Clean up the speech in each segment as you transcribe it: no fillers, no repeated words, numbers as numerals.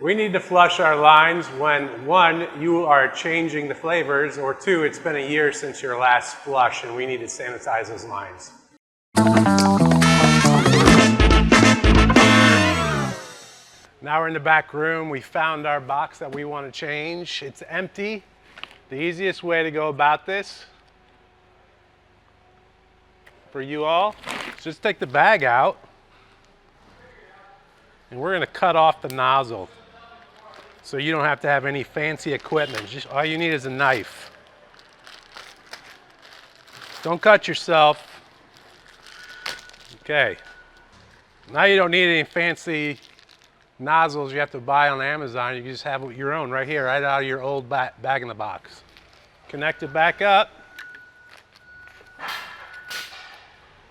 We need to flush our lines when, one, you are changing the flavors, or two, it's been a year since your last flush and we need to sanitize those lines. Now we're in the back room. We found our box that we want to change. It's empty. The easiest way to go about this for you all is just take the bag out and we're going to cut off the nozzle. So you don't have to have any fancy equipment. Just all you need is a knife. Don't cut yourself. Okay. Now you don't need any fancy nozzles you have to buy on Amazon. You can just have your own right here, right out of your old bag in the box. Connect it back up.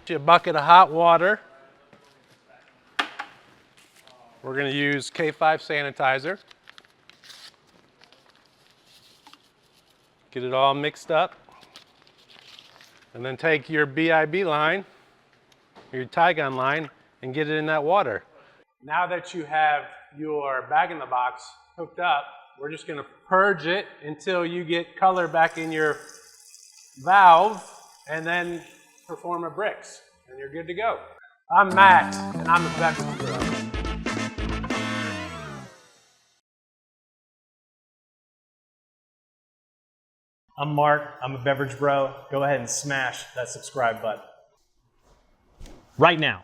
Get a bucket of hot water. We're going to use K5 sanitizer. Get it all mixed up. And then take your BIB line, your tie gun line, and get it in that water. Now that you have your bag in the box hooked up, we're just going to purge it until you get color back in your valve and then perform a bricks and you're good to go. I'm Matt and I'm a Beverage Bro. I'm Mark, I'm a Beverage Bro. Go ahead and smash that subscribe button right now.